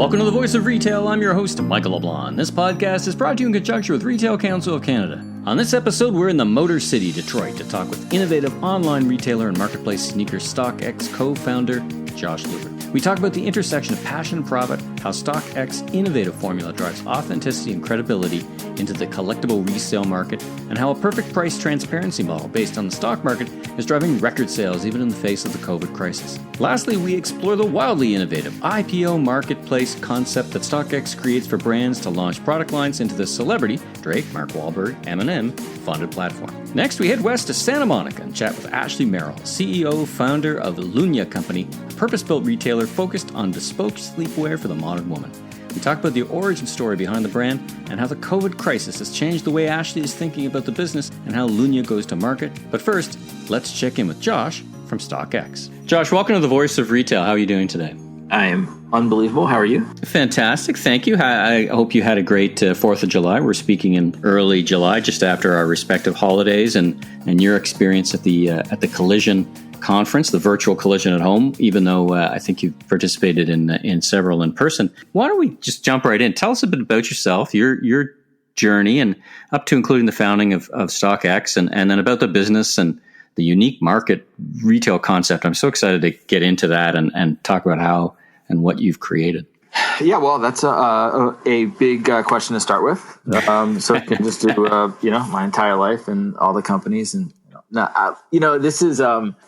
Welcome to the Voice of Retail. I'm your host, Michael LeBlanc. This podcast is brought to you in conjunction with Retail Council of Canada. On this episode, we're in the Motor City, Detroit, to talk with innovative online retailer and marketplace sneaker StockX co-founder Josh Luber. We talk about the intersection of passion and profit, how StockX innovative formula drives authenticity and credibility into the collectible resale market, and how a perfect price transparency model based on the stock market is driving record sales even in the face of the COVID crisis. Lastly, we explore the wildly innovative IPO marketplace concept that StockX creates for brands to launch product lines into the celebrity, Drake, Mark Walberg, Eminem, funded platform. Next, we head west to Santa Monica and chat with Ashley Merrill, CEO, founder of the Lunya Company, a purpose-built retailer focused on bespoke sleepwear for the modern woman. We talk about the origin story behind the brand and how the COVID crisis has changed the way Ashley is thinking about the business and how Lunya goes to market. But first, let's check in with Josh from StockX. Josh, welcome to the Voice of Retail. How are you doing today? I am unbelievable. How are you? Fantastic. Thank you. I hope you had a great 4th of July. We're speaking in early July, just after our respective holidays, and your experience at the Collision conference, the virtual Collision at Home, even though I think you've participated in several in person. Why don't we just jump right in? Tell us a bit about yourself, your journey, and up to including the founding of StockX, and then about the business and the unique market retail concept. I'm so excited to get into that and talk about how and what you've created. Yeah, well, that's a big question to start with. So I can just do my entire life and all the companies, and this is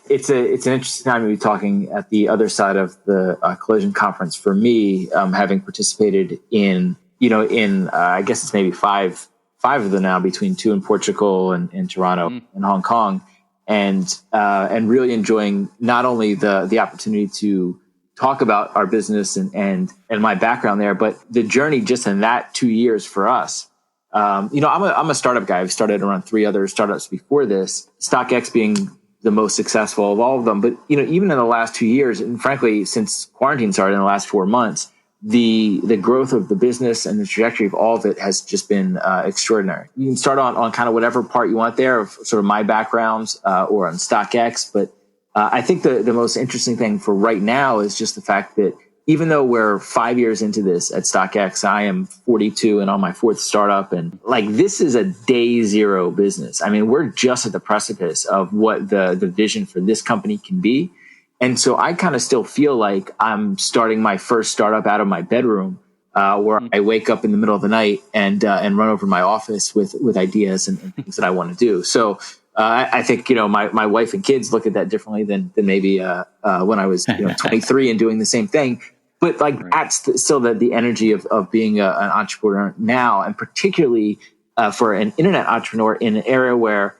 it's an interesting time to be talking at the other side of the Collision conference for me, having participated in I guess it's maybe five of them now, between 2 in Portugal and Toronto and Hong Kong, and really enjoying not only the opportunity to talk about our business and my background there, but the journey just in that 2 years for us. I'm a startup guy. I've started around 3 other startups before this, StockX being the most successful of all of them. But, even in the last 2 years, and frankly, since quarantine started in the last 4 months, the growth of the business and the trajectory of all of it has just been extraordinary. You can start on kind of whatever part you want there of sort of my backgrounds or on StockX. But I think the most interesting thing for right now is just the fact that even though we're 5 years into this at StockX, I am 42 and on my 4th startup. And this is a day zero business. I mean, we're just at the precipice of what the vision for this company can be. And so I kind of still feel like I'm starting my first startup out of my bedroom, where I wake up in the middle of the night and run over to my office with ideas and things that I want to do. So I think, my wife and kids look at that differently than maybe when I was 23 and doing the same thing. But that's still the energy of being an entrepreneur now, and particularly for an internet entrepreneur in an area where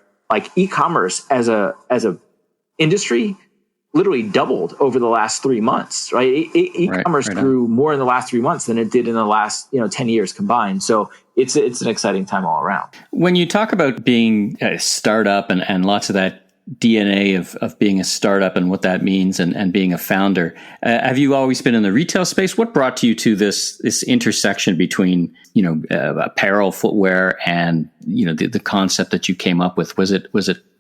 e-commerce as a industry literally doubled over the last 3 months, right? E-commerce grew more in the last 3 months than it did in the last 10 years combined. So it's an exciting time all around. When you talk about being a startup and lots of that DNA of being a startup and what that means and being a founder, have you always been in the retail space? What brought you to this intersection between apparel, footwear, and the concept that you came up with? Was it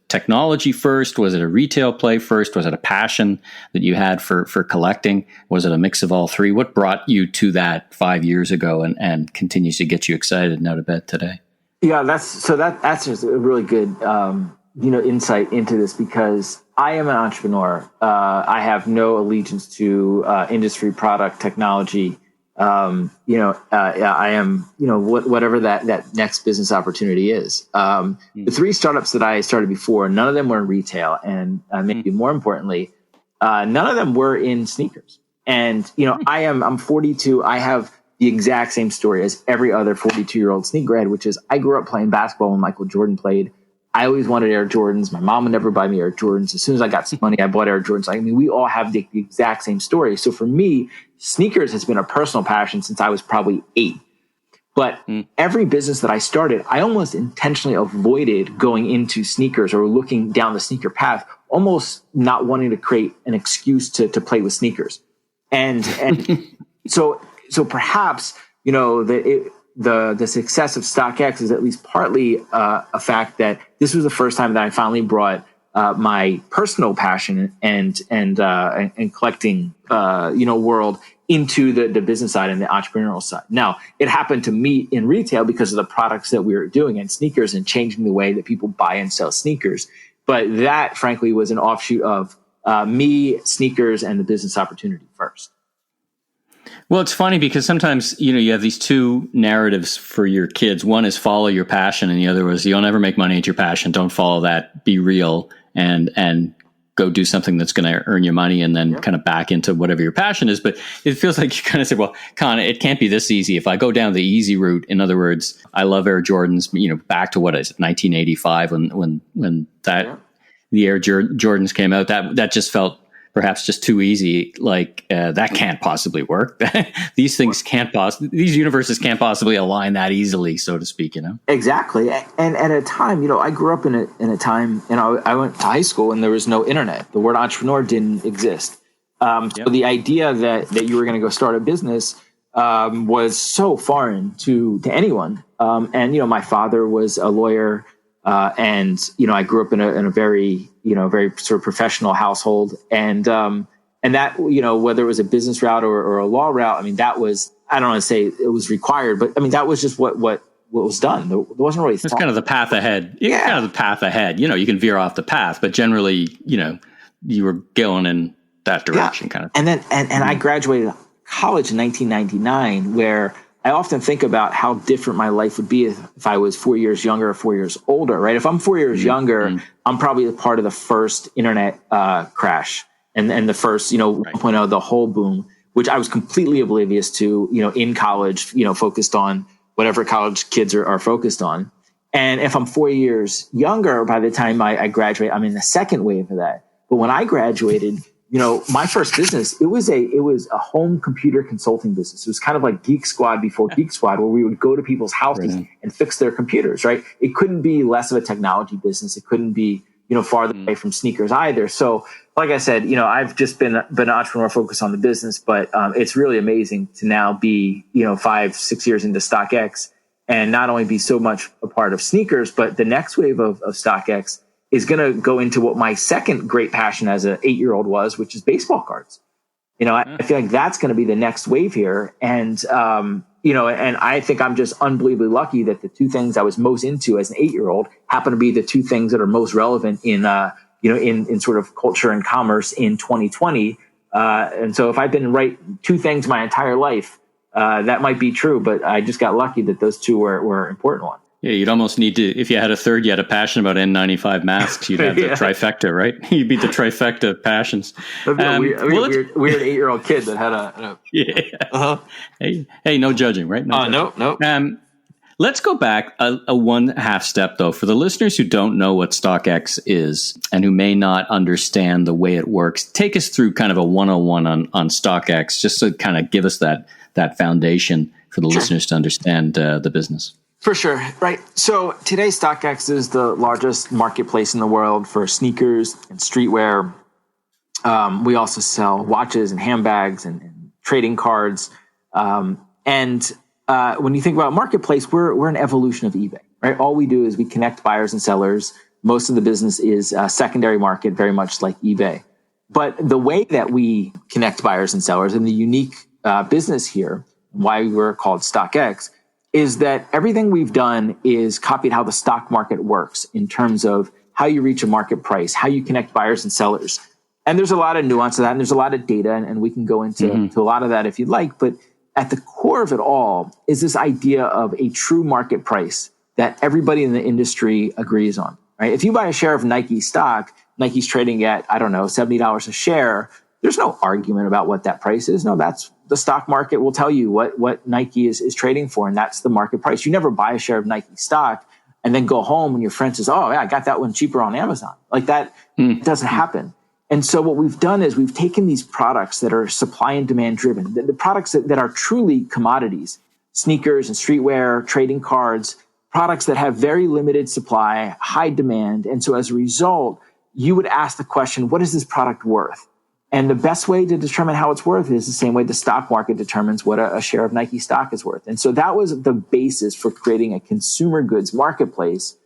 technology first? Was it a retail play first? Was it a passion that you had for collecting? Was it a mix of all three? What brought you to that 5 years ago and continues to get you excited and out of bed today? Yeah, that's just a really good insight into this, because I am an entrepreneur. I have no allegiance to industry, product, technology. I am, whatever that next business opportunity is. The 3 startups that I started before, none of them were in retail. And maybe more importantly, none of them were in sneakers. And, I'm 42. I have the exact same story as every other 42-year-old sneakerhead, which is I grew up playing basketball when Michael Jordan played. I always wanted Air Jordans. My mom would never buy me Air Jordans. As soon as I got some money, I bought Air Jordans. I mean, we all have the exact same story. So for me, sneakers has been a personal passion since I was probably 8. But every business that I started, I almost intentionally avoided going into sneakers or looking down the sneaker path, almost not wanting to create an excuse to play with sneakers. And so perhaps, the success of StockX is at least partly a fact that this was the first time that I finally brought my personal passion and collecting, world into the business side and the entrepreneurial side. Now, it happened to meet in retail because of the products that we were doing in sneakers and changing the way that people buy and sell sneakers. But that, frankly, was an offshoot of me, sneakers, and the business opportunity first. Well, it's funny because sometimes, you have these two narratives for your kids. One is follow your passion, and the other was you'll never make money at your passion. Don't follow that. Be real and go do something that's going to earn you money and then kind of back into whatever your passion is. But it feels like you kind of say, well, Con, it can't be this easy. If I go down the easy route, in other words, I love Air Jordans, back to what is it, 1985 when the Air Jordans came out, that just felt perhaps just too easy. Like that can't possibly work. These universes can't possibly align that easily, so to speak. Exactly. And at a time, I grew up in a time, I went to high school and there was no internet. The word entrepreneur didn't exist. So the idea that you were going to go start a business was so foreign to anyone. And my father was a lawyer. And I grew up in a very, very sort of professional household. And that, whether it was a business route or a law route, I mean, that was, I don't want to say it was required, but I mean, that was just what was done. There wasn't really thought. It's kind of the path ahead. Kind of the path ahead. You can veer off the path, but generally, you were going in that direction kind of. And then, and I graduated college in 1999, where I often think about how different my life would be if I was 4 years younger or 4 years older, right? If I'm 4 years younger, I'm probably a part of the first internet crash and the first, 1.0, the whole boom, which I was completely oblivious to, in college, focused on whatever college kids are focused on. And if I'm 4 years younger, by the time I graduate, I'm in the second wave of that. But when I graduated, my first business, it was a home computer consulting business. It was kind of like Geek Squad before Geek Squad, where we would go to people's houses and fix their computers, right? It couldn't be less of a technology business. It couldn't be, farther away from sneakers either. So like I said, I've just been an entrepreneur focused on the business, but it's really amazing to now be, 5-6 years into StockX and not only be so much a part of sneakers, but the next wave of StockX is going to go into what my second great passion as an 8-year-old was, which is baseball cards. I feel like that's going to be the next wave here. And, and I think I'm just unbelievably lucky that the two things I was most into as an 8-year-old happen to be the two things that are most relevant in, in sort of culture and commerce in 2020. And so if I've been right two things my entire life, that might be true, but I just got lucky that those two were important ones. Yeah, you'd almost need to, if you had a third, you had a passion about N95 masks, you'd have the trifecta, right? You'd be the trifecta of passions. Weird 8-year-old kid that had a yeah. Uh-huh. Hey, no judging, right? No. Let's go back a 1/2 step, though, for the listeners who don't know what StockX is and who may not understand the way it works. Take us through kind of a 101 on StockX, just to kind of give us that foundation for the listeners to understand the business. For sure. Right. So today, StockX is the largest marketplace in the world for sneakers and streetwear. We also sell watches and handbags and trading cards. When you think about marketplace, we're an evolution of eBay, right? All we do is we connect buyers and sellers. Most of the business is a secondary market, very much like eBay. But the way that we connect buyers and sellers and the unique business here, why we're called StockX, is that everything we've done is copied how the stock market works in terms of how you reach a market price, how you connect buyers and sellers. And there's a lot of nuance to that, and there's a lot of data, and we can go into a lot of that if you'd like. But at the core of it all is this idea of a true market price that everybody in the industry agrees on, right? If you buy a share of Nike stock, Nike's trading at, I don't know, $70 a share. There's no argument about what that price is. No, that's the stock market will tell you what Nike is trading for, and that's the market price. You never buy a share of Nike stock and then go home and your friend says, oh, yeah, I got that one cheaper on Amazon. Like that doesn't happen. And so what we've done is we've taken these products that are supply and demand driven, the products that are truly commodities, sneakers and streetwear, trading cards, products that have very limited supply, high demand. And so as a result, you would ask the question, what is this product worth? And the best way to determine how it's worth is the same way the stock market determines what a share of Nike stock is worth. And so that was the basis for creating a consumer goods marketplace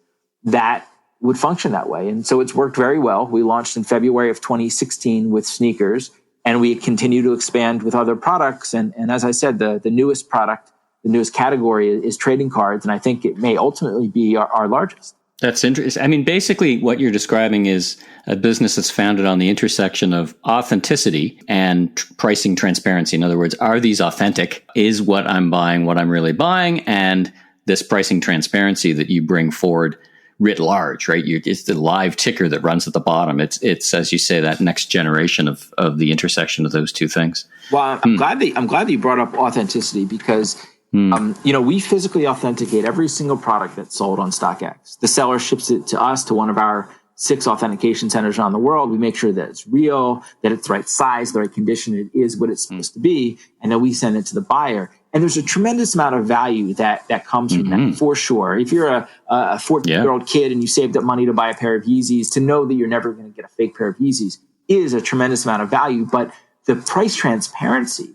that would function that way. And so it's worked very well. We launched in February of 2016 with sneakers, and we continue to expand with other products. And as I said, the newest product, the newest category is trading cards. And I think it may ultimately be our largest. That's interesting. I mean, basically what you're describing is a business that's founded on the intersection of authenticity and pricing transparency. In other words, are these authentic? Is what I'm buying what I'm really buying? And this pricing transparency that you bring forward writ large, right? It's the live ticker that runs at the bottom. It's as you say, that next generation of the intersection of those two things. Well, I'm glad that you brought up authenticity, because we physically authenticate every single product that's sold on StockX. The seller ships it to us, to one of our 6 authentication centers around the world. We make sure that it's real, that it's the right size, the right condition, it is what it's supposed to be, and then we send it to the buyer. And there's a tremendous amount of value that comes from that, for sure. If you're a 14-year-old kid and you saved up money to buy a pair of Yeezys, to know that you're never going to get a fake pair of Yeezys is a tremendous amount of value. But the price transparency,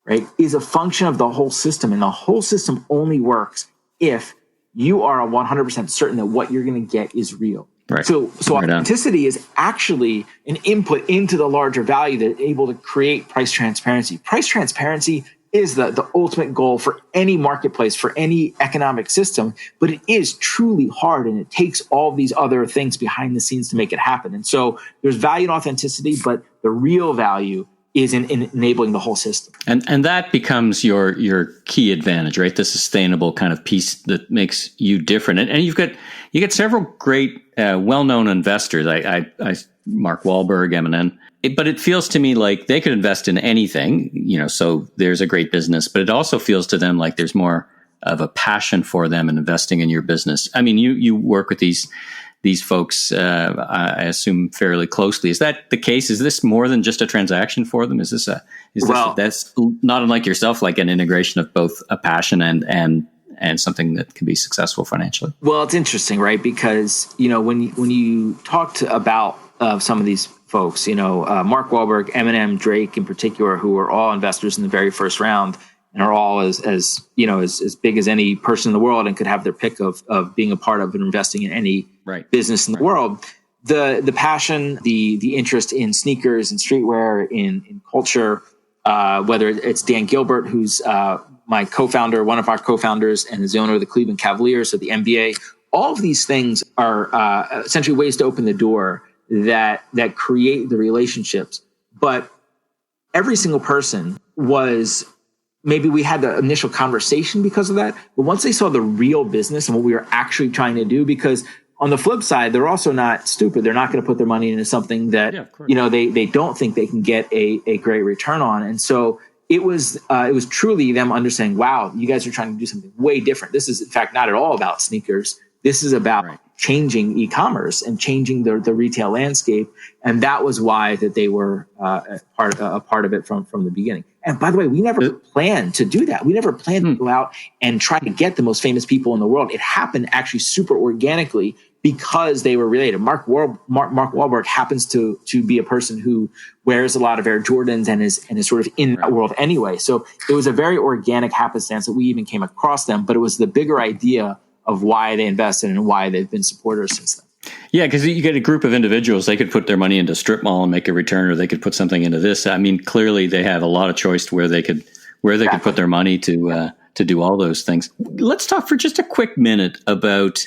right, is a function of the whole system. And the whole system only works if you are 100% certain that what you're going to get is real. Right. So authenticity is actually an input into the larger value that's able to create price transparency. Price transparency is the ultimate goal for any marketplace, for any economic system, but it is truly hard, and it takes all these other things behind the scenes to make it happen. And so there's value in authenticity, but the real value is in enabling the whole system. And that becomes your key advantage, right? The sustainable kind of piece that makes you different. And you get several great well-known investors. I Mark Walberg, Eminem. But it feels to me like they could invest in anything, so there's a great business, but it also feels to them like there's more of a passion for them in investing in your business. I mean, you work with these folks, I assume, fairly closely. Is that the case? Is this more than just a transaction for them? That's not unlike yourself, like an integration of both a passion and something that can be successful financially? Well, it's interesting, right? Because, when you talked about some of these folks, Mark Walberg, Eminem, Drake in particular, who are all investors in the very first round and are all as big as any person in the world and could have their pick of being a part of and investing in any business in the world. The passion, the interest in sneakers and streetwear, in culture, whether it's Dan Gilbert, who's my co-founder, one of our co-founders, and is the owner of the Cleveland Cavaliers, so the NBA. All of these things are essentially ways to open the door that create the relationships. But every single person was, maybe we had the initial conversation because of that, but once they saw the real business and what we were actually trying to do, because on the flip side, they're also not stupid. They're not going to put their money into something that, they don't think they can get a great return on. And so it was truly them understanding, wow, you guys are trying to do something way different. This is, in fact, not at all about sneakers. This is about changing e-commerce and changing the retail landscape. And that was why that they were a part of it from the beginning. And by the way, we never planned to do that. We never planned to go out and try to get the most famous people in the world. It happened actually super organically because they were related. Mark Walberg happens to be a person who wears a lot of Air Jordans and is sort of in that world anyway. So it was a very organic happenstance that we even came across them, but it was the bigger idea of why they invested and why they've been supporters since then. Yeah, because you get a group of individuals, they could put their money into strip mall and make a return, or they could put something into this. I mean, clearly they have a lot of choice where they could put their money to do all those things. Let's talk for just a quick minute about,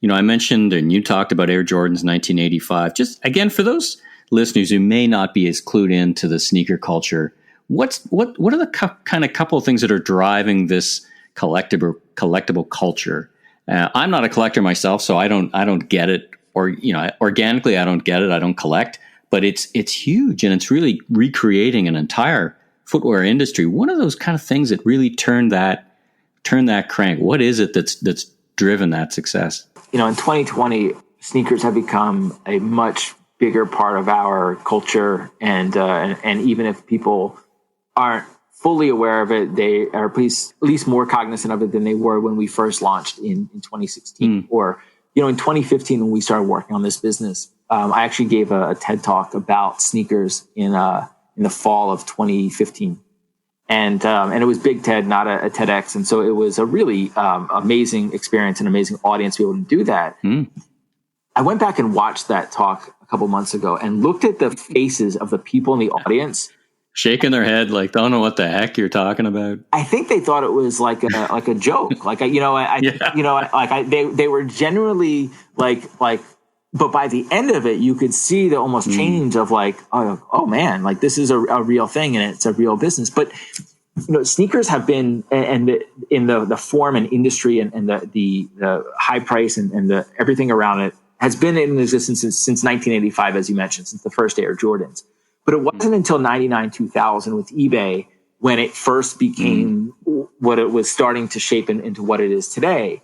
I mentioned and you talked about Air Jordans 1985. Just again, for those listeners who may not be as clued into the sneaker culture, what are the kind of couple of things that are driving this collectible culture? I'm not a collector myself, so I don't get it, or organically I don't get it. I don't collect, but it's huge, and it's really recreating an entire footwear industry. One of those kind of things that really turned that crank. What is it that's driven that success? In 2020, sneakers have become a much bigger part of our culture, and even if people aren't fully aware of it, they are at least more cognizant of it than they were when we first launched in 2016 or, in 2015 when we started working on this business. I actually gave a TED talk about sneakers in the fall of 2015. And it was Big TED, not a TEDx. And so it was a really amazing experience and amazing audience to be able to do that. I went back and watched that talk a couple months ago and looked at the faces of the people in the audience. Shaking their head like, don't know what the heck you're talking about. I think they thought it was like a joke. They were generally like, but by the end of it, you could see the almost change of like, oh man, like this is a real thing and it's a real business. But sneakers have been, and in the form and industry and the high price and the everything around it has been in existence since 1985, as you mentioned, since the first Air Jordans. But it wasn't until 99, 2000 with eBay when it first became what it was starting to shape into what it is today.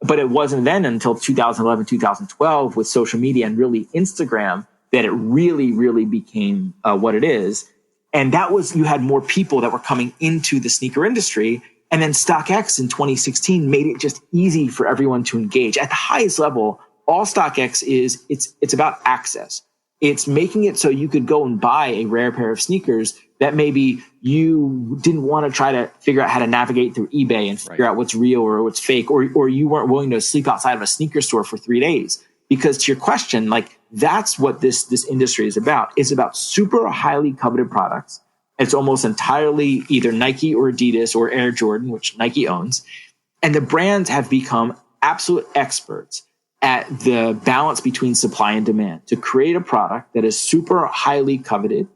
But it wasn't then until 2011, 2012 with social media and really Instagram that it really, really became what it is. And that was, you had more people that were coming into the sneaker industry. And then StockX in 2016 made it just easy for everyone to engage. At the highest level, all StockX is, it's about access. It's making it so you could go and buy a rare pair of sneakers that maybe you didn't want to try to figure out how to navigate through eBay and figure out what's real or what's fake, or you weren't willing to sleep outside of a sneaker store for 3 days. Because to your question, like that's what this industry is about. It's about super highly coveted products. It's almost entirely either Nike or Adidas or Air Jordan, which Nike owns. And the brands have become absolute experts at the balance between supply and demand to create a product that is super highly coveted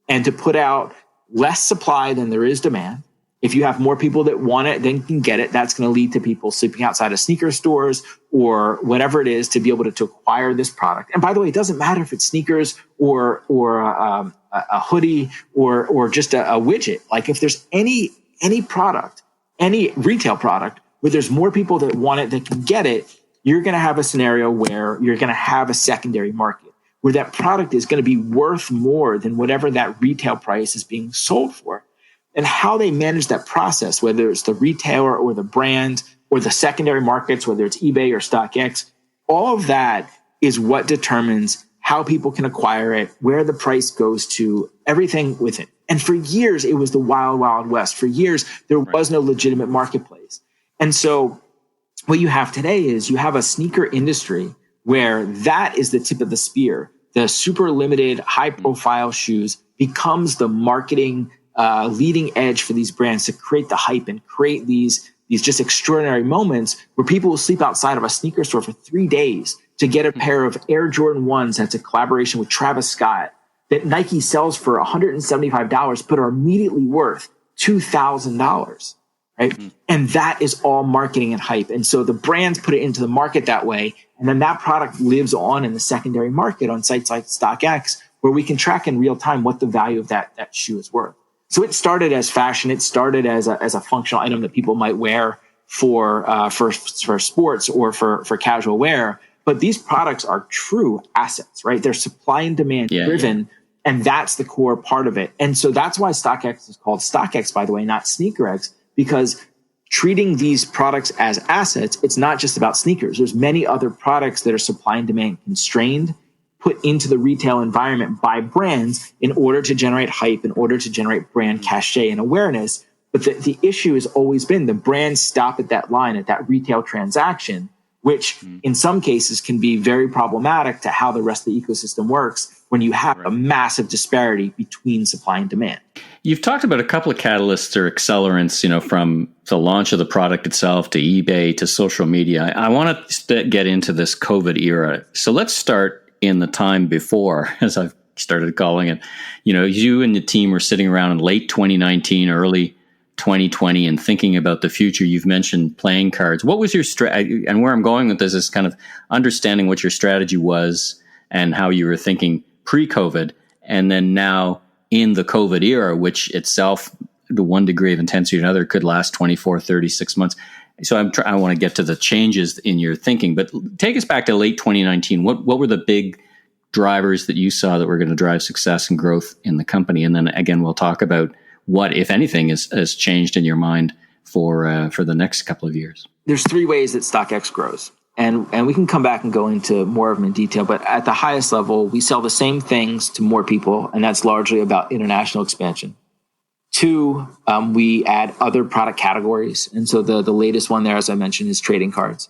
and to put out less supply than there is demand. If you have more people that want it than can get it, that's going to lead to people sleeping outside of sneaker stores or whatever it is to be able to acquire this product. And by the way, it doesn't matter if it's sneakers or a hoodie or just a widget. Like if there's any product, any retail product where there's more people that want it that can get it, you're going to have a scenario where you're going to have a secondary market where that product is going to be worth more than whatever that retail price is being sold for. And how they manage that process, whether it's the retailer or the brand or the secondary markets, whether it's eBay or StockX, all of that is what determines how people can acquire it, where the price goes to, everything with it. And for years, it was the wild, wild west. For years, there was no legitimate marketplace. And so what you have today is you have a sneaker industry where that is the tip of the spear. The super limited, high profile shoes becomes the marketing leading edge for these brands to create the hype and create these just extraordinary moments where people will sleep outside of a sneaker store for 3 days to get a pair of Air Jordan 1s that's a collaboration with Travis Scott that Nike sells for $175 but are immediately worth $2,000. Right. And that is all marketing and hype. And so the brands put it into the market that way. And then that product lives on in the secondary market on sites like StockX, where we can track in real time what the value of that shoe is worth. So it started as fashion. It started as a functional item that people might wear for sports or for casual wear. But these products are true assets, right? They're supply and demand driven. Yeah. And that's the core part of it. And so that's why StockX is called StockX, by the way, not SneakerX. Because treating these products as assets, it's not just about sneakers. There's many other products that are supply and demand constrained, put into the retail environment by brands in order to generate hype, in order to generate brand cachet and awareness. But the issue has always been the brands stop at that line, at that retail transaction, which in some cases can be very problematic to how the rest of the ecosystem works when you have a massive disparity between supply and demand. You've talked about a couple of catalysts or accelerants, from the launch of the product itself to eBay to social media. I want to get into this COVID era. So let's start in the time before, as I've started calling it. You and the team were sitting around in late 2019, early 2020 and thinking about the future. You've mentioned playing cards. What was your strategy? And where I'm going with this is kind of understanding what your strategy was and how you were thinking pre-COVID, and then now in the COVID era, which itself, to one degree of intensity or another, could last 24, 36 months. So I want to get to the changes in your thinking, but take us back to late 2019. What were the big drivers that you saw that were going to drive success and growth in the company? And then again, we'll talk about what, if anything, has changed in your mind for the next couple of years. There's 3 ways that StockX grows. And we can come back and go into more of them in detail. But at the highest level, we sell the same things to more people, and that's largely about international expansion. 2, we add other product categories. And so the latest one there, as I mentioned, is trading cards.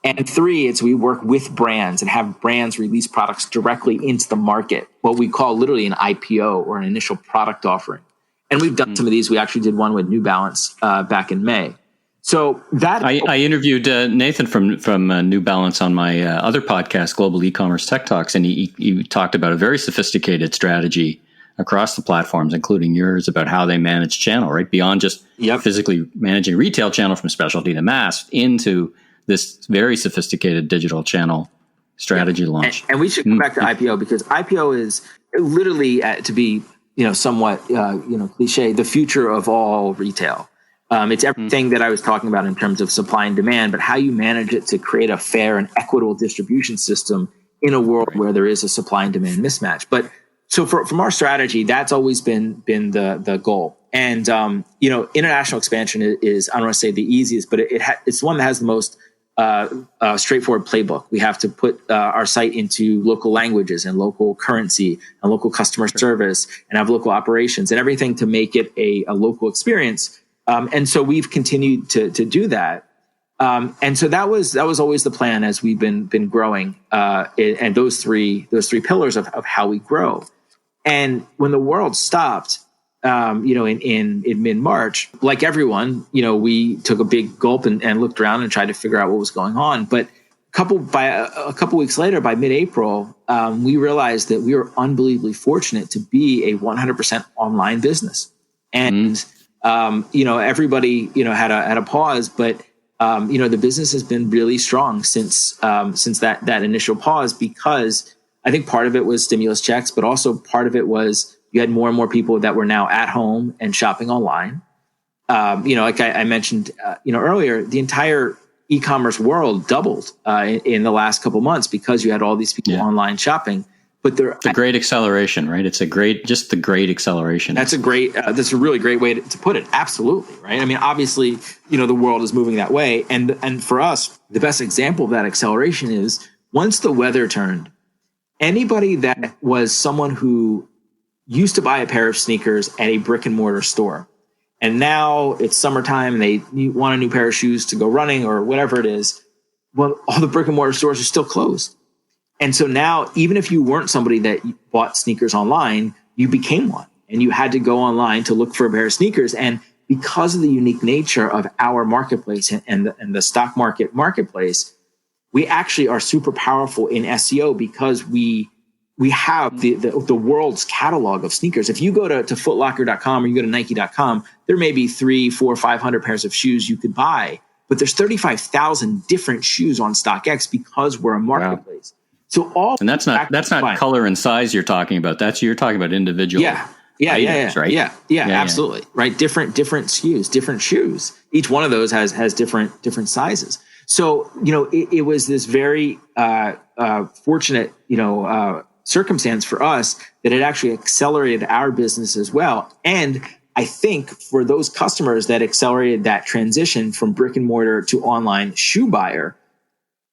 And 3, it's we work with brands and have brands release products directly into the market, what we call literally an IPO or an initial product offering. And we've done some of these. We actually did one with New Balance back in May. So that I interviewed Nathan from New Balance on my other podcast, Global E-commerce Tech Talks, and he talked about a very sophisticated strategy across the platforms, including yours, about how they manage channel, right? Beyond just physically managing retail channel from specialty to mass into this very sophisticated digital channel strategy launch. And we should come back to IPO, because IPO is literally, to be somewhat cliche, the future of all retail. It's everything that I was talking about in terms of supply and demand, but how you manage it to create a fair and equitable distribution system in a world where there is a supply and demand mismatch. But so from our strategy, that's always been the goal. And international expansion is, I don't want to say the easiest, but it's one that has the most straightforward playbook. We have to put our site into local languages and local currency and local customer service and have local operations and everything to make it a local experience. And so we've continued to do that. And so that was always the plan as we've been growing, and those three pillars of how we grow. And when the world stopped, in mid-March, like everyone, we took a big gulp and looked around and tried to figure out what was going on. But a couple weeks later, by mid-April, we realized that we were unbelievably fortunate to be a 100% online business. And everybody had a pause, but the business has been really strong since that initial pause, because I think part of it was stimulus checks, but also part of it was you had more and more people that were now at home and shopping online. Like I mentioned, earlier, the entire e-commerce world doubled in the last couple months because you had all these people online shopping. But the great acceleration, right? It's the great acceleration. That's a really great way to put it. Absolutely, right? I mean, obviously, the world is moving that way, and for us, the best example of that acceleration is once the weather turned. Anybody that was someone who used to buy a pair of sneakers at a brick and mortar store, and now it's summertime and they want a new pair of shoes to go running or whatever it is, well, all the brick and mortar stores are still closed. And so now, even if you weren't somebody that bought sneakers online, you became one, and you had to go online to look for a pair of sneakers. And because of the unique nature of our marketplace and the stock marketplace, we actually are super powerful in SEO because we have the world's catalog of sneakers. If you go to footlocker.com or you go to nike.com, there may be 300, 400, 500 pairs of shoes you could buy, but there's 35,000 different shoes on StockX because we're a marketplace. Wow. So that's not color and size you're talking about. You're talking about individual items, right? Yeah, absolutely. Right. Different SKUs, different shoes. Each one of those has different sizes. So, it was this very fortunate, circumstance for us that it actually accelerated our business as well. And I think for those customers that accelerated that transition from brick and mortar to online shoe buyer,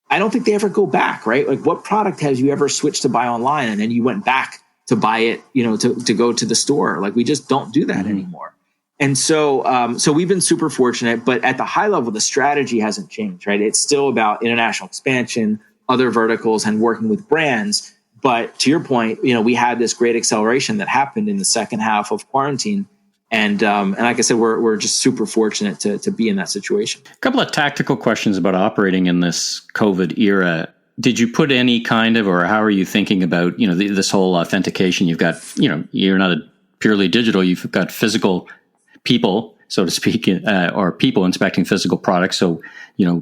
I don't think they ever go back, right? Like, what product has you ever switched to buy online and then you went back to buy it, to go to the store? Like, we just don't do that anymore. And so, so we've been super fortunate, but at the high level, the strategy hasn't changed, right? It's still about international expansion, other verticals, and working with brands. But to your point, we had this great acceleration that happened in the second half of quarantine. And like I said, we're just super fortunate to be in that situation. A couple of tactical questions about operating in this COVID era. Did you put any kind of, or how are you thinking about, this whole authentication? You've got, you're not purely digital. You've got physical people, so to speak, or people inspecting physical products. So,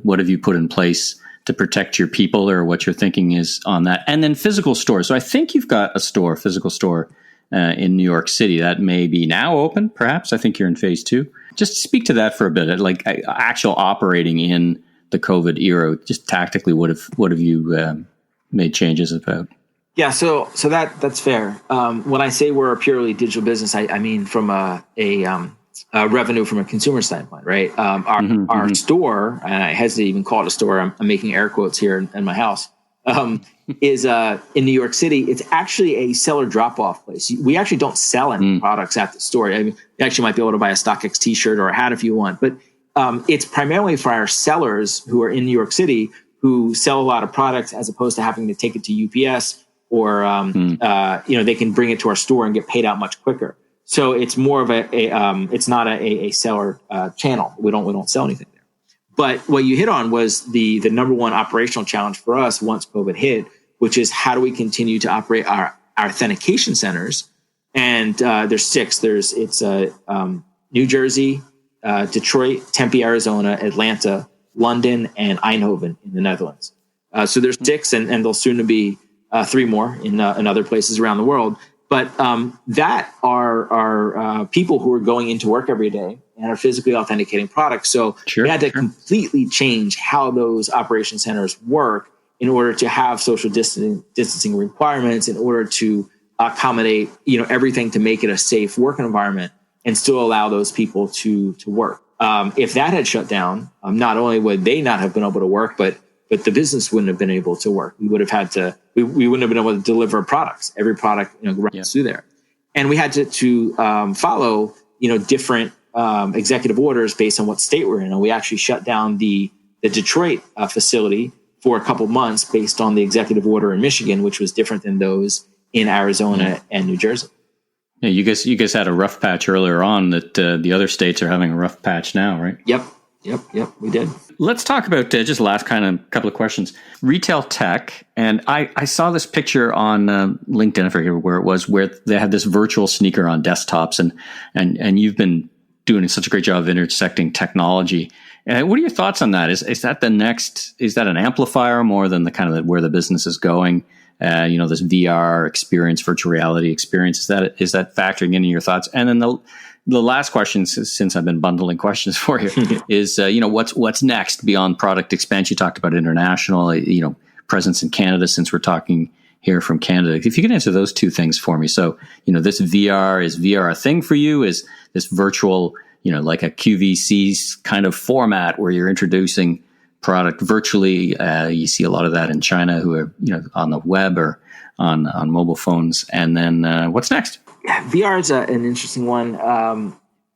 what have you put in place to protect your people, or what your thinking is on that? And then physical stores. So I think you've got a physical store in New York City that may be now open, perhaps. I think you're in phase 2. Just speak to that for a bit, like actual operating in the COVID era. Just tactically, what have you made changes about? Yeah, so that's fair. When I say we're a purely digital business, I mean from a revenue from a consumer standpoint, right? Our store, and I hesitate to even call it a store, I'm making air quotes here in my house, is in New York City. It's actually a seller drop-off place. We actually don't sell any products at the store. I mean, you actually might be able to buy a StockX t-shirt or a hat if you want, but it's primarily for our sellers who are in New York City who sell a lot of products as opposed to having to take it to UPS or, they can bring it to our store and get paid out much quicker. So it's more of it's not a seller channel. We don't sell anything there. But what you hit on was the number one operational challenge for us once COVID hit, which is how do we continue to operate our authentication centers? And there's 6. It's New Jersey, Detroit, Tempe, Arizona, Atlanta, London, and Eindhoven in the Netherlands. So there's 6, and there'll soon to be 3 more in other places around the world. But that are people who are going into work every day and are physically authenticating products. So we had to completely change how those operation centers work in order to have social distancing requirements, in order to accommodate everything to make it a safe work environment and still allow those people to work. If that had shut down, not only would they not have been able to work, but the business wouldn't have been able to work. We would have had to. We wouldn't have been able to deliver products. Every product runs through there, and we had to follow different executive orders based on what state we're in. And we actually shut down the Detroit facility for a couple months based on the executive order in Michigan, which was different than those in Arizona and New Jersey. Yeah, you guys had a rough patch earlier on that the other states are having a rough patch now, right? Yep, we did. Let's talk about just last kind of couple of questions. Retail tech, and I saw this picture on LinkedIn, I forget where it was, where they had this virtual sneaker on desktops, and you've been doing such a great job of intersecting technology. What are your thoughts on that? Is that the next? Is that an amplifier more than the kind of where the business is going? This VR experience, virtual reality experience. Is that factoring into your thoughts? And then the last question, since I've been bundling questions for you, is what's next beyond product expansion? You talked about international, presence in Canada. Since we're talking here from Canada, if you can answer those 2 things for me. So this VR, is VR a thing for you? Is this virtual, like a QVC kind of format where you're introducing product virtually? You see a lot of that in China, who are on the web or on mobile phones. And then what's next? Yeah, VR is an interesting one.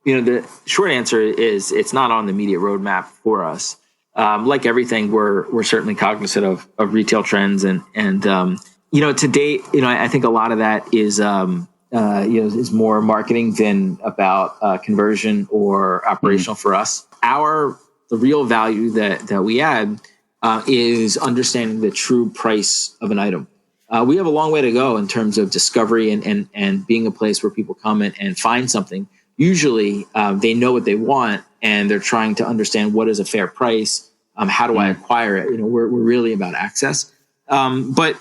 The short answer is it's not on the immediate roadmap for us. Like everything, we're certainly cognizant of retail trends and to date, I think a lot of that is is more marketing than about conversion or operational for us. The real value that we add is understanding the true price of an item. We have a long way to go in terms of discovery and being a place where people come and find something. Usually they know what they want and they're trying to understand what is a fair price. How do I acquire it? We're really about access. But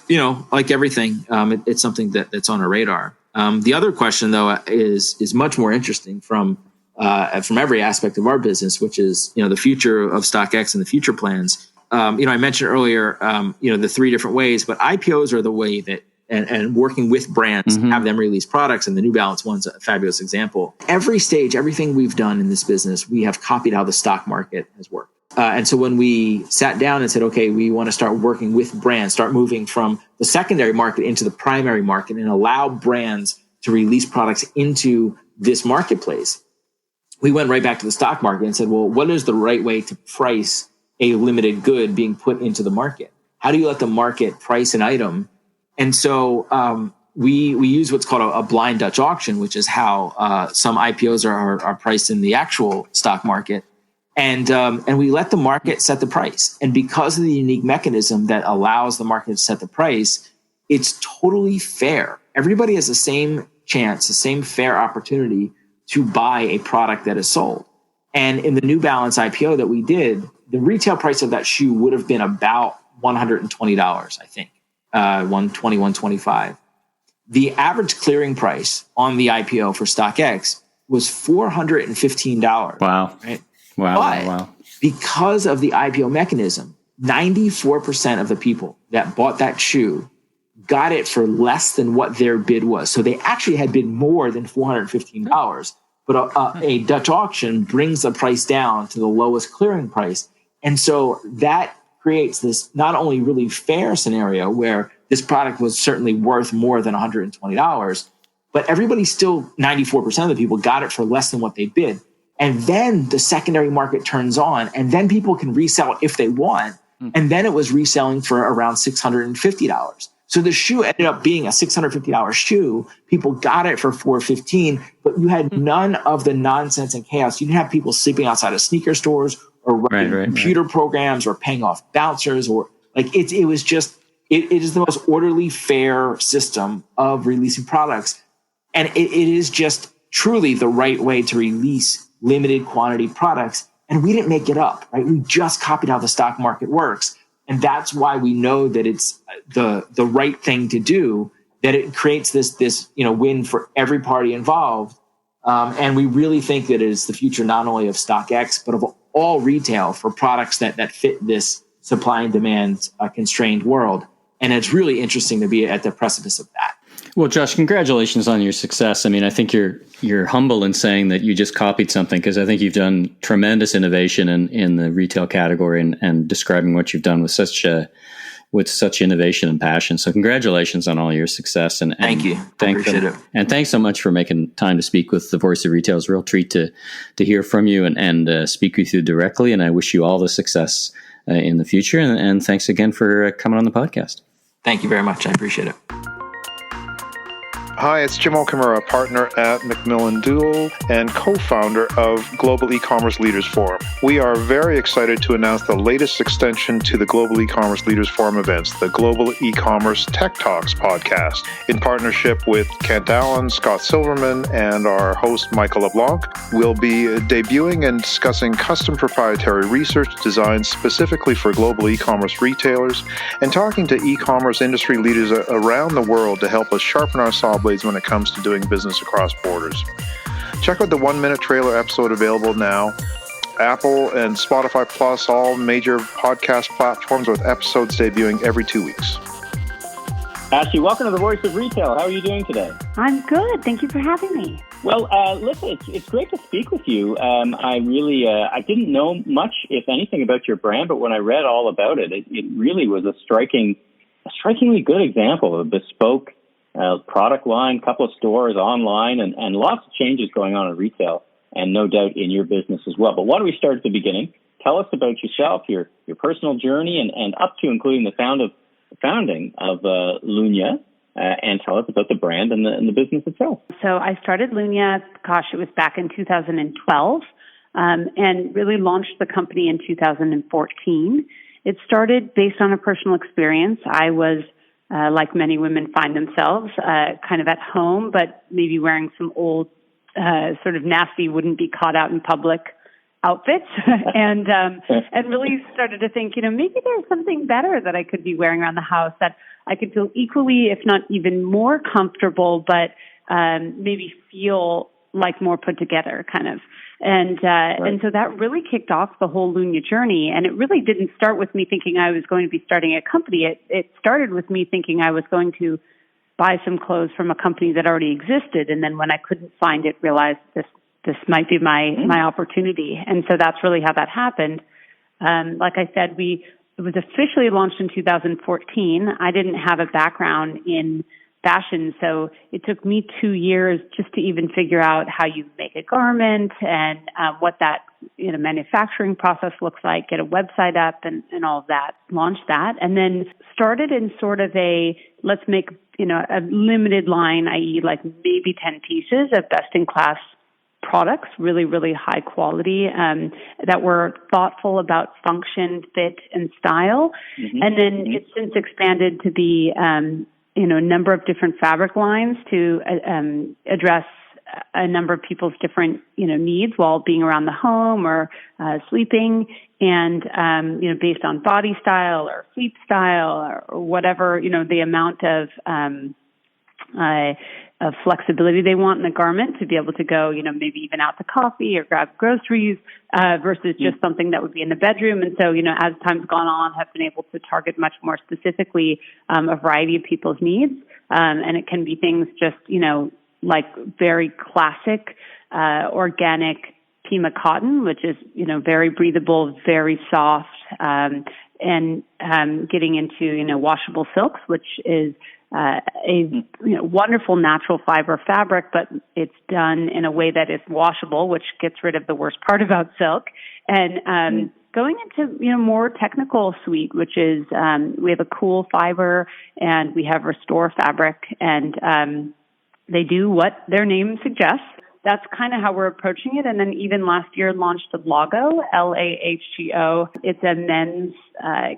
like everything, it's something that's on our radar. The other question though is much more interesting from every aspect of our business, which is, the future of StockX and the future plans. I mentioned earlier, the 3 different ways, but IPOs are the way that, and working with brands, have them release products. And the New Balance one's a fabulous example. Every stage, everything we've done in this business, we have copied how the stock market has worked. And so when we sat down and said, okay, we want to start working with brands, start moving from the secondary market into the primary market and allow brands to release products into this marketplace, we went right back to the stock market and said, well, what is the right way to price a limited good being put into the market? How do you let the market price an item? And so we use what's called a blind Dutch auction, which is how some IPOs are priced in the actual stock market. And we let the market set the price. And because of the unique mechanism that allows the market to set the price, it's totally fair. Everybody has the same chance, the same fair opportunity to buy a product that is sold. And in the New Balance IPO that we did, the retail price of that shoe would have been about $120, I think, $120, $125. The average clearing price on the IPO for StockX was $415. Wow. Right? Wow. Because of the IPO mechanism, 94% of the people that bought that shoe got it for less than what their bid was. So they actually had bid more than $415. But a Dutch auction brings the price down to the lowest clearing price. And so that creates this not only really fair scenario where this product was certainly worth more than $120, but everybody still, 94% of the people got it for less than what they bid. And then the secondary market turns on, and then people can resell it if they want And then it was reselling for around $650. So the shoe ended up being a $650 shoe. People got it for $415, but you had none of the nonsense and chaos. You didn't have people sleeping outside of sneaker stores or running computer programs or paying off bouncers or like it is the most orderly, fair system of releasing products. And it is just truly the right way to release limited quantity products. And we didn't make it up, right? We just copied how the stock market works. And that's why we know that it's the right thing to do, that it creates this win for every party involved. And we really think that it is the future not only of StockX, but of all retail for products that fit this supply and demand constrained world. And it's really interesting to be at the precipice of that. Well, Josh, congratulations on your success. I mean, I think you're humble in saying that you just copied something, because I think you've done tremendous innovation in the retail category and describing what you've done with such innovation and passion. So congratulations on all your success. And thank you. Appreciate it. And thanks so much for making time to speak with the Voice of Retail. It's a real treat to hear from you and speak with you directly. And I wish you all the success in the future. And thanks again for coming on the podcast. Thank you very much. I appreciate it. Hi, it's Jim Okamura, partner at Macmillan Dewell and co-founder of Global E-Commerce Leaders Forum. We are very excited to announce the latest extension to the Global E-Commerce Leaders Forum events, the Global E-Commerce Tech Talks podcast. In partnership with Kent Allen, Scott Silverman, and our host Michael LeBlanc, we'll be debuting and discussing custom proprietary research designed specifically for global e-commerce retailers and talking to e-commerce industry leaders around the world to help us sharpen our saw blades when it comes to doing business across borders. Check out the 1-minute trailer episode available now. Apple and Spotify Plus, all major podcast platforms with episodes debuting every 2 weeks. Ashley, welcome to the Voice of Retail. How are you doing today? I'm good. Thank you for having me. Well, listen, it's great to speak with you. I didn't know much, if anything, about your brand, but when I read all about it, it really was a strikingly good example of a bespoke product line, couple of stores online, and lots of changes going on in retail, and no doubt in your business as well. But why don't we start at the beginning? Tell us about yourself, your personal journey, and up to including the founding of Lunya, and tell us about the brand and the business itself. So I started Lunya, it was back in 2012, and really launched the company in 2014. It started based on a personal experience. I was like many women find themselves, kind of at home, but maybe wearing some old, sort of nasty, wouldn't be caught out in public outfits, and really started to think, maybe there's something better that I could be wearing around the house that I could feel equally, if not even more comfortable, but maybe feel like more put together, kind of. And so that really kicked off the whole Lunya journey. And it really didn't start with me thinking I was going to be starting a company. It started with me thinking I was going to buy some clothes from a company that already existed. And then when I couldn't find it, realized this might be my opportunity. And so that's really how that happened. Like I said, it was officially launched in 2014. I didn't have a background in fashion, so it took me 2 years just to even figure out how you make a garment and what that manufacturing process looks like, get a website up and all of that, launched that, and then started in sort of let's make a limited line, i.e. like maybe 10 pieces of best-in-class products, really, really high quality, that were thoughtful about function, fit, and style. Mm-hmm. And then it's since expanded to be a number of different fabric lines to address a number of people's different, needs while being around the home or sleeping, and based on body style or sleep style or whatever, the amount of flexibility they want in a garment to be able to go, maybe even out to coffee or grab groceries versus just something that would be in the bedroom. And so, as time's gone on, have been able to target much more specifically a variety of people's needs. And it can be things just, like very classic organic Pima cotton, which is, very breathable, very soft, and getting into, washable silks, which is a wonderful natural fiber fabric, but it's done in a way that is washable, which gets rid of the worst part about silk, and going into, more technical suite, which is we have a cool fiber and we have restore fabric, and they do what their name suggests. That's kind of how we're approaching it. And then even last year launched a Lago, Lahgo. It's a men's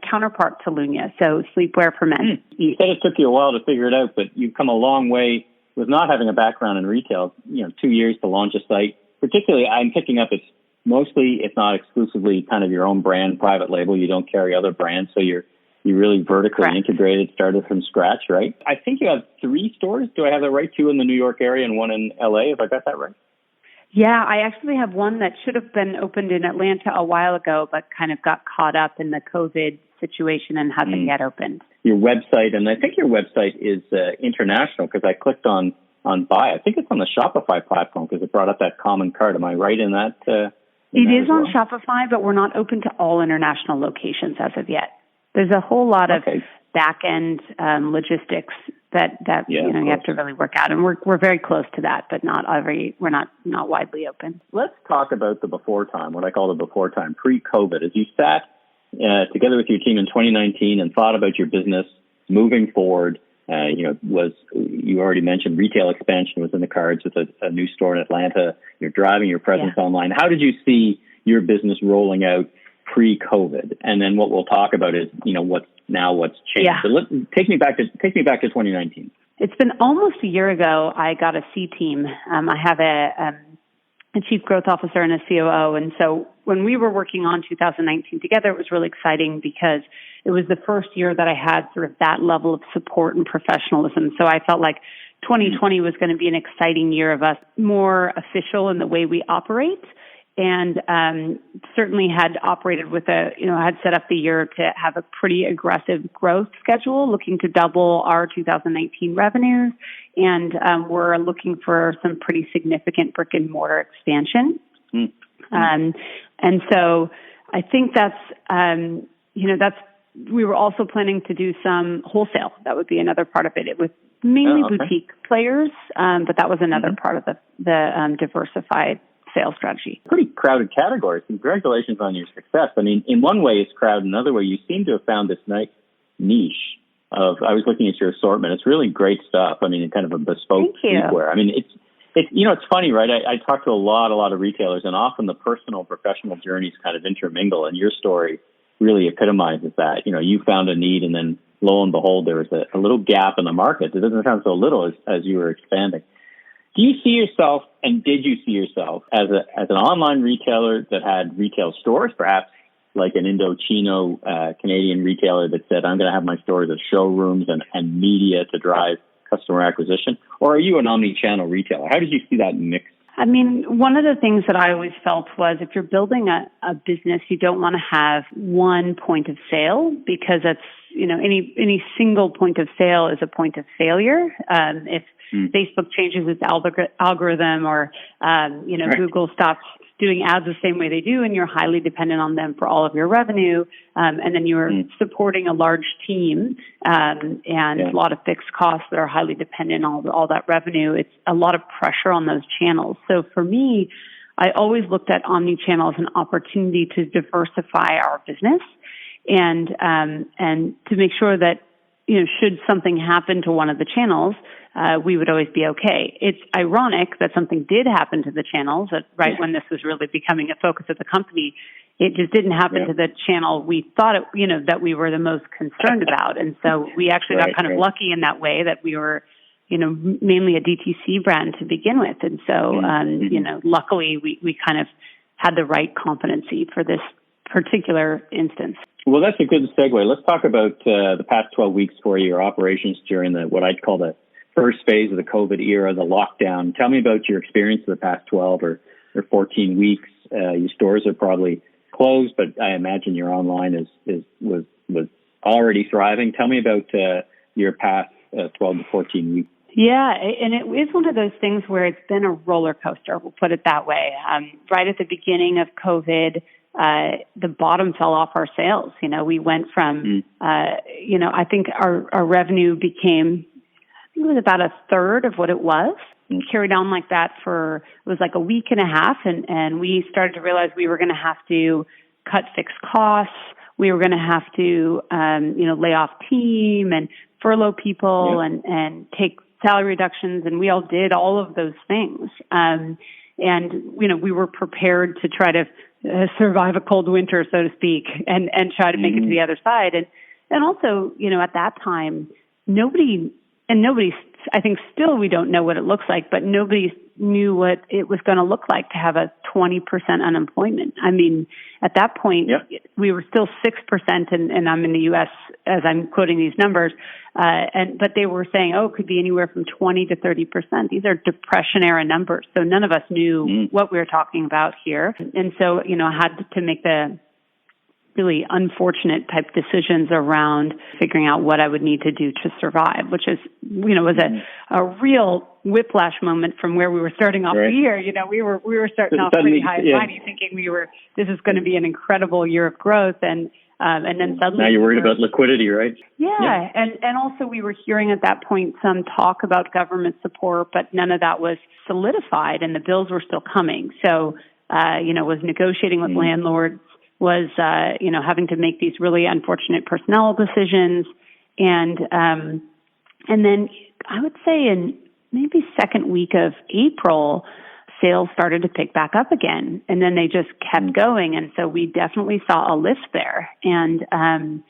counterpart to Lunya, so sleepwear for men. You said it took you a while to figure it out, but you've come a long way with not having a background in retail. 2 years to launch a site. Particularly, I'm picking up it's mostly, if not exclusively, kind of your own brand, private label. You don't carry other brands, so you're really vertically integrated, started from scratch, right? I think you have 3 stores. Do I have that right? 2 in the New York area and 1 in LA. Have I got that right? Yeah, I actually have one that should have been opened in Atlanta a while ago, but kind of got caught up in the COVID situation and hasn't yet opened. Your website, and I think your website is international, because I clicked on buy. I think it's on the Shopify platform because it brought up that common card. Am I right in that? It is on Shopify, but we're not open to all international locations as of yet. There's a whole lot of back-end logistics that you have to really work out, and we're very close to that, but we're not widely open. Let's talk about the before time, what I call the before time, pre-COVID. As you sat together with your team in 2019 and thought about your business moving forward, you already mentioned retail expansion was in the cards with a new store in Atlanta. You're driving your presence online. How did you see your business rolling out pre-COVID? And then what we'll talk about is, what's changed. Yeah. So take me back to 2019. It's been almost a year ago. I got a C team. I have a chief growth officer and a COO. And so when we were working on 2019 together, it was really exciting because it was the first year that I had sort of that level of support and professionalism. So I felt like 2020 was going to be an exciting year of us, more official in the way we operate. And certainly had operated with had set up the year to have a pretty aggressive growth schedule, looking to double our 2019 revenues. And we're looking for some pretty significant brick and mortar expansion. And so I think we were also planning to do some wholesale. That would be another part of it. It was mainly boutique players, but that was another part of the diversified sales strategy. Pretty crowded category. Congratulations on your success. I mean, in one way it's crowded. Another way, you seem to have found this nice niche of, I was looking at your assortment. It's really great stuff. I mean, kind of a bespoke sleepwear. I mean, it's it's funny, right? I talk to a lot of retailers, and often the personal professional journeys kind of intermingle, and your story really epitomizes that. You found a need, and then lo and behold, there was a little gap in the market. It doesn't sound so little as you were expanding. Do you see yourself, and did you see yourself as an online retailer that had retail stores, perhaps like an Indochino Canadian retailer that said, I'm going to have my stores as showrooms and media to drive customer acquisition? Or are you an omni-channel retailer? How did you see that mix? I mean, one of the things that I always felt was if you're building a business, you don't want to have one point of sale, because that's, any single point of sale is a point of failure. If Facebook changes its algorithm or, Google stops doing ads the same way they do, and you're highly dependent on them for all of your revenue, and then you're supporting a large team and a lot of fixed costs that are highly dependent on all that revenue, it's a lot of pressure on those channels. So for me, I always looked at omni-channel as an opportunity to diversify our business and to make sure that, should something happen to one of the channels, we would always be okay. It's ironic that something did happen to the channels when this was really becoming a focus of the company. It just didn't happen to the channel we thought that we were the most concerned about. And so we actually got kind of lucky in that way that we were, mainly a DTC brand to begin with. And so, luckily we kind of had the right competency for this particular instance. Well, that's a good segue. Let's talk about the past 12 weeks for your operations during what I'd call the first phase of the COVID era, the lockdown. Tell me about your experience of the past 12 or 14 weeks. Your stores are probably closed, but I imagine your online was already thriving. Tell me about your past 12 to 14 weeks. Yeah, and it is one of those things where it's been a roller coaster, we'll put it that way. Right at the beginning of COVID, the bottom fell off our sales. We went from, I think our revenue became, it was about a third of what it was, and carried on like that it was like a week and a half. And we started to realize we were going to have to cut fixed costs. We were going to have to, lay off team and furlough people and take salary reductions. And we all did all of those things. And we were prepared to try to survive a cold winter, so to speak, and try to make it to the other side. And also, at that time, nobody, I think still we don't know what it looks like, but nobody knew what it was going to look like to have a 20% unemployment. I mean, at that point, we were still 6%, and I'm in the U.S. as I'm quoting these numbers, but they were saying, it could be anywhere from 20 to 30%. These are Depression era numbers, so none of us knew what we were talking about here. And so, I had to make the really unfortunate type decisions around figuring out what I would need to do to survive, which is, was a real whiplash moment from where we were starting off the year. We were starting off pretty high and mighty, thinking this is going to be an incredible year of growth, and then suddenly now you're worried about liquidity, right? Yeah. And also we were hearing at that point some talk about government support, but none of that was solidified, and the bills were still coming. So, was negotiating with landlords, was, having to make these really unfortunate personnel decisions. And then I would say in maybe second week of April, sales started to pick back up again. And then they just kept going. And so we definitely saw a lift there. And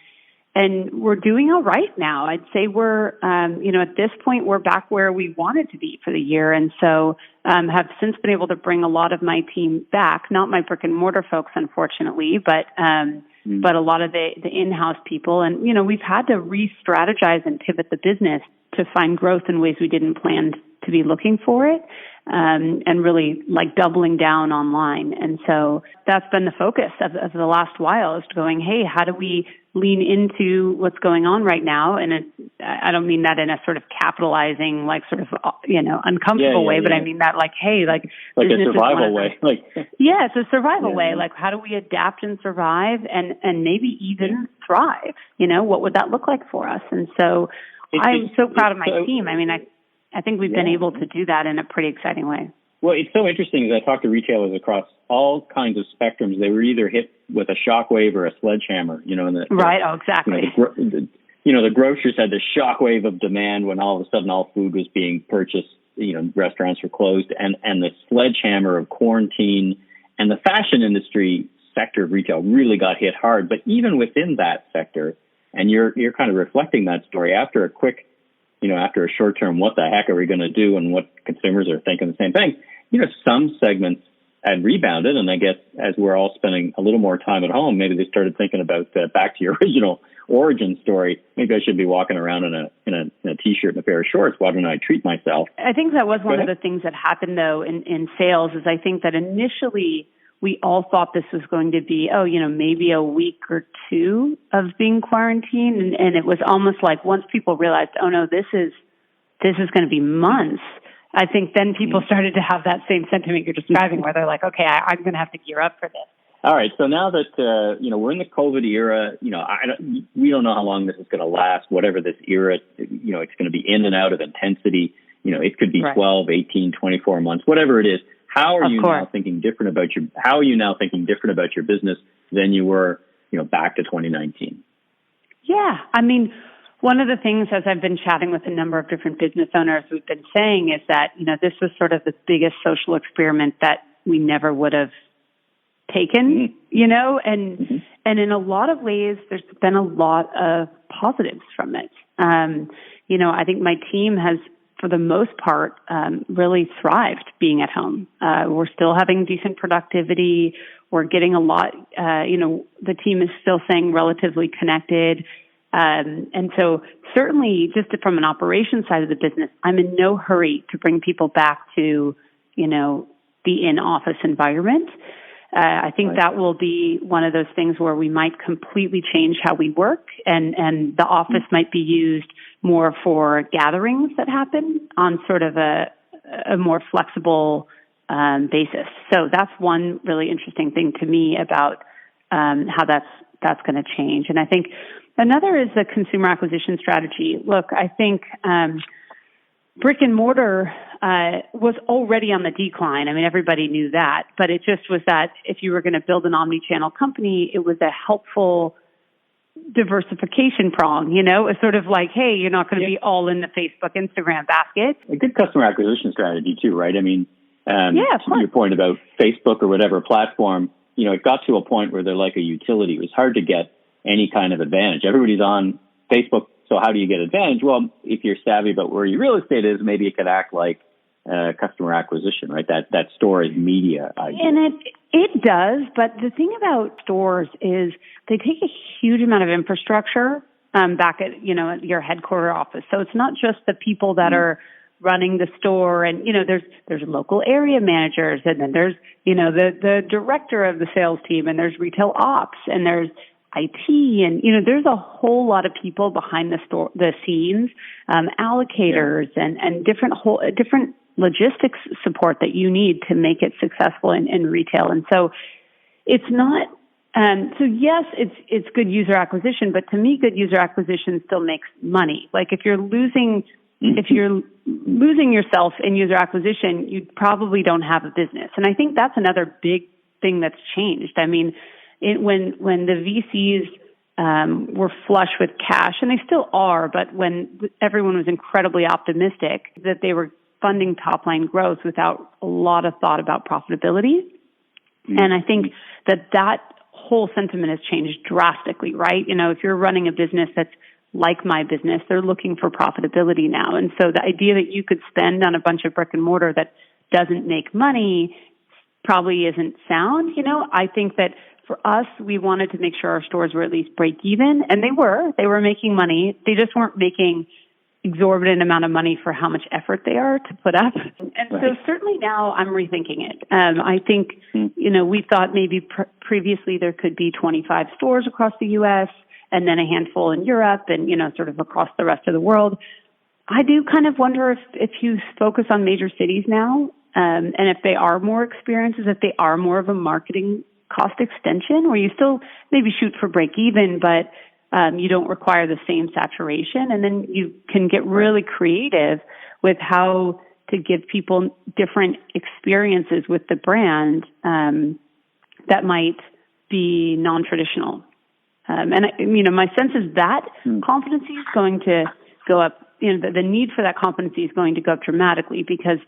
we're doing all right now. I'd say we're, at this point, we're back where we wanted to be for the year. And so have since been able to bring a lot of my team back, not my brick and mortar folks, unfortunately, but a lot of the in-house people. And, we've had to re-strategize and pivot the business to find growth in ways we didn't plan to be looking for it, and really doubling down online. And so that's been the focus of the last while, is going, hey, how do we lean into what's going on right now? And I don't mean that in a sort of capitalizing, uncomfortable way, but I mean that hey, like a survival way. It's a survival way. How do we adapt and survive and maybe even thrive? What would that look like for us? And so I'm so proud of my team. I mean, I think we've been able to do that in a pretty exciting way. Well, it's so interesting as I talk to retailers across all kinds of spectrums. They were either hit with a shockwave or a sledgehammer, Right. Oh, exactly. The grocers had this shockwave of demand when all of a sudden all food was being purchased, restaurants were closed, and the sledgehammer of quarantine, and the fashion industry sector of retail really got hit hard. But even within that sector, and you're kind of reflecting that story after a quick, after a short term, what the heck are we going to do, and what consumers are thinking the same thing. Some segments had rebounded, and I guess as we're all spending a little more time at home, maybe they started thinking about back to your original origin story. Maybe I should be walking around in a t-shirt and a pair of shorts. Why don't I treat myself? I think that was one of the things that happened though in sales. Is I think that initially we all thought this was going to be, maybe a week or two of being quarantined, and it was almost like once people realized, oh no, this is going to be months. I think then people started to have that same sentiment you're describing, where they're like, okay, I'm going to have to gear up for this. All right. So now that, we're in the COVID era, we don't know how long this is going to last, whatever this era, it's going to be in and out of intensity. It could be 12, 18, 24 months, whatever it is. How are you now thinking different about your business than you were, back to 2019? Yeah. I mean, one of the things, as I've been chatting with a number of different business owners, we've been saying is that, this was sort of the biggest social experiment that we never would have taken, and in a lot of ways, there's been a lot of positives from it. I think my team has, for the most part, really thrived being at home. We're still having decent productivity. We're getting a lot, the team is still staying relatively connected. And so certainly just from an operations side of the business, I'm in no hurry to bring people back to, the in-office environment. I think that will be one of those things where we might completely change how we work, and the office might be used more for gatherings that happen on sort of a more flexible basis. So that's one really interesting thing to me about how that's going to change. And I think another is the consumer acquisition strategy. Look, I think brick and mortar was already on the decline. I mean, everybody knew that, but it just was that if you were going to build an omni-channel company, it was a helpful diversification prong, It's sort of like, hey, you're not going to be all in the Facebook, Instagram basket. A good customer acquisition strategy too, right? I mean, of course. Your point about Facebook or whatever platform, it got to a point where they're like a utility. It was hard to get any kind of advantage. Everybody's on Facebook, so how do you get advantage? Well, if you're savvy about where your real estate is, maybe it could act like customer acquisition, right? That store is media idea. And it does, but the thing about stores is they take a huge amount of infrastructure back at your headquarter office. So it's not just the people that are running the store, and there's local area managers, and then there's the director of the sales team, and there's retail ops, and there's IT, and there's a whole lot of people behind the scenes, allocators, and different logistics support that you need to make it successful in retail. And so it's not, so yes, it's good user acquisition, but to me, good user acquisition still makes money. Like if you're losing yourself in user acquisition, you probably don't have a business. And I think that's another big thing that's changed. I mean, when the VCs were flush with cash, and they still are, but when everyone was incredibly optimistic that they were funding top-line growth without a lot of thought about profitability. And I think that whole sentiment has changed drastically, right? If you're running a business that's like my business, they're looking for profitability now. And so the idea that you could spend on a bunch of brick and mortar that doesn't make money probably isn't sound. I think that for us, we wanted to make sure our stores were at least break even, and they were making money. They just weren't making exorbitant amount of money for how much effort they are to put up. And so certainly now I'm rethinking it. I think, we thought maybe previously there could be 25 stores across the U.S. and then a handful in Europe and, sort of across the rest of the world. I do kind of wonder if you focus on major cities now, and if they are more experiences, if they are more of a marketing cost extension where you still maybe shoot for break even, but you don't require the same saturation. And then you can get really creative with how to give people different experiences with the brand that might be non-traditional. And my sense is that competency is going to go up. The need for that competency is going to go up dramatically, because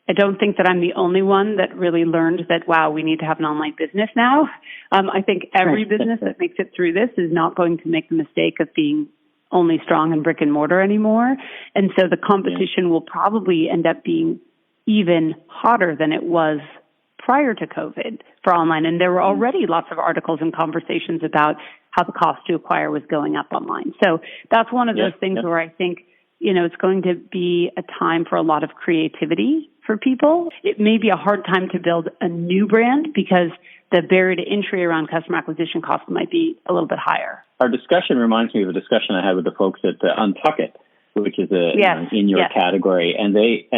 I don't think that I'm the only one that really learned that, wow, we need to have an online business now. I think every business that makes it through this is not going to make the mistake of being only strong in brick and mortar anymore. And so the competition will probably end up being even hotter than it was prior to COVID for online. And there were already lots of articles and conversations about how the cost to acquire was going up online. So that's one of those things where I think, it's going to be a time for a lot of creativity for people. It may be a hard time to build a new brand because the barrier to entry around customer acquisition costs might be a little bit higher. Our discussion reminds me of a discussion I had with the folks at Untuck It, which is in your category, and they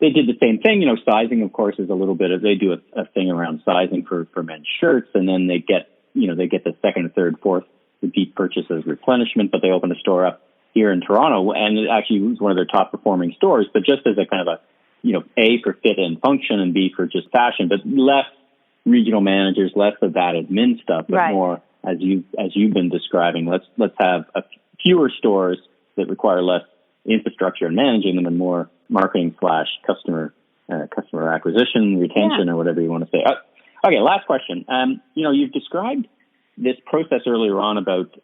did the same thing. Sizing, of course, is a little bit of, they do a thing around sizing for men's shirts, and then they get the second, third, fourth repeat purchases replenishment, but they open a store up here in Toronto, and it actually was one of their top performing stores, but just as a kind of A for fit and function, and B for just fashion, but less regional managers, less of that admin stuff, but more as you've been describing. Let's have fewer stores that require less infrastructure and managing them, and more marketing / customer acquisition, retention, or whatever you want to say. Okay, last question. You've described this process earlier on about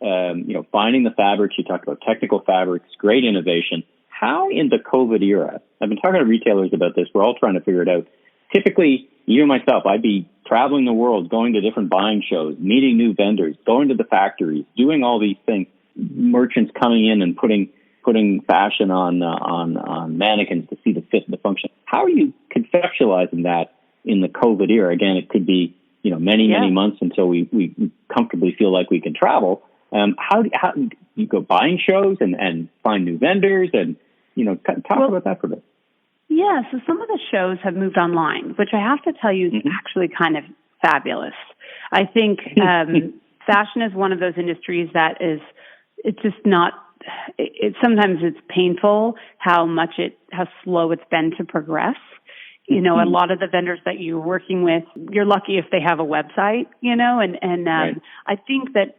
finding the fabrics. You talked about technical fabrics, great innovation. How in the COVID era, I've been talking to retailers about this, we're all trying to figure it out. Typically, you myself, I'd be traveling the world, going to different buying shows, meeting new vendors, going to the factories, doing all these things, merchants coming in and putting fashion on mannequins to see the fit and the function. How are you conceptualizing that in the COVID era? Again, it could be many months until we comfortably feel like we can travel. How do you go buying shows and find new vendors and talk about that for a bit? Yeah, so some of the shows have moved online, which I have to tell you is actually kind of fabulous. I think fashion is one of those industries that it's just not sometimes it's painful how slow it's been to progress. A lot of the vendors that you're working with, you're lucky if they have a website, and Right. I think that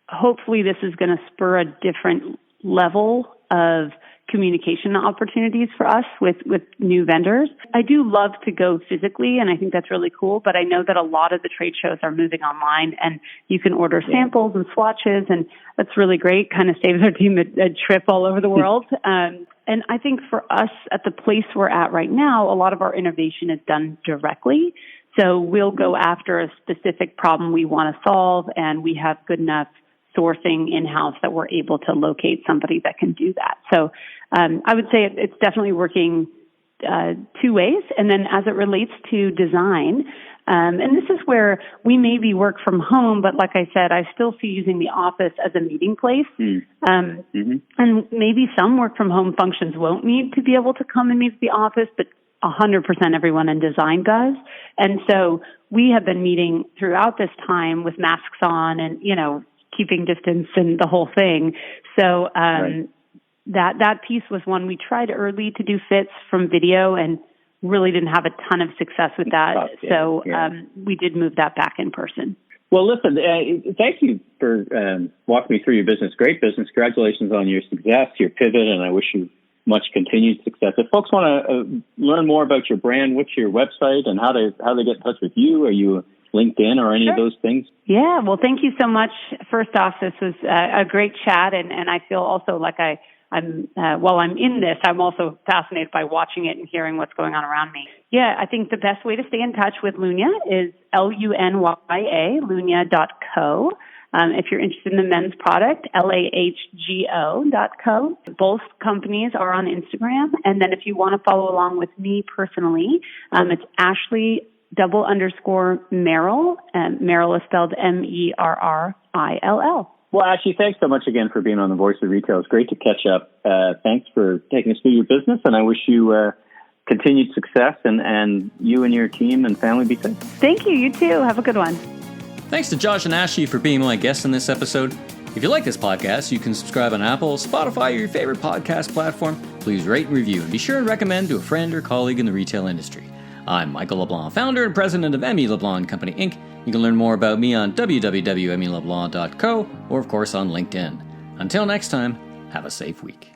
hopefully this is going to spur a different level of communication opportunities for us with new vendors. I do love to go physically, and I think that's really cool, but I know that a lot of the trade shows are moving online, and you can order samples and swatches, and that's really great. Kind of saves our team a trip all over the world. And I think for us at the place we're at right now, a lot of our innovation is done directly. So we'll go after a specific problem we want to solve, and we have good enough sourcing in-house that we're able to locate somebody that can do that. So I would say it's definitely working two ways. And then as it relates to design, and this is where we maybe work from home, but like I said, I still see using the office as a meeting place. And maybe some work from home functions won't need to be able to come and meet at the office, but 100% everyone in design does. And so we have been meeting throughout this time with masks on and, keeping distance and the whole thing. So that piece was one we tried early to do fits from video and really didn't have a ton of success with that. We did move that back in person. Well, listen, thank you for walking me through your business. Great business. Congratulations on your success, your pivot, and I wish you much continued success. If folks want to learn more about your brand, what's your website and how they get in touch with you? Are you LinkedIn or any of those things? Yeah, well, thank you so much. First off, this was a great chat, and I feel also like while I'm in this, I'm also fascinated by watching it and hearing what's going on around me. Yeah, I think the best way to stay in touch with Lunya is Lunya, lunya.co. If you're interested in the men's product, lahgo.co. Both companies are on Instagram. And then if you want to follow along with me personally, it's Ashley _Merrill. Merrill is spelled Merrill. Well, Ashley, thanks so much again for being on The Voice of Retail. It's great to catch up. Thanks for taking us through your business, and I wish you continued success, and you and your team and family be safe. Thank you. You too. Have a good one. Thanks to Josh and Ashley for being my guests in this episode. If you like this podcast, you can subscribe on Apple, Spotify, or your favorite podcast platform. Please rate and review, and be sure to recommend to a friend or colleague in the retail industry. I'm Michael LeBlanc, founder and president of Emmy LeBlanc Company, Inc. You can learn more about me on www.emmyleblanc.co or, of course, on LinkedIn. Until next time, have a safe week.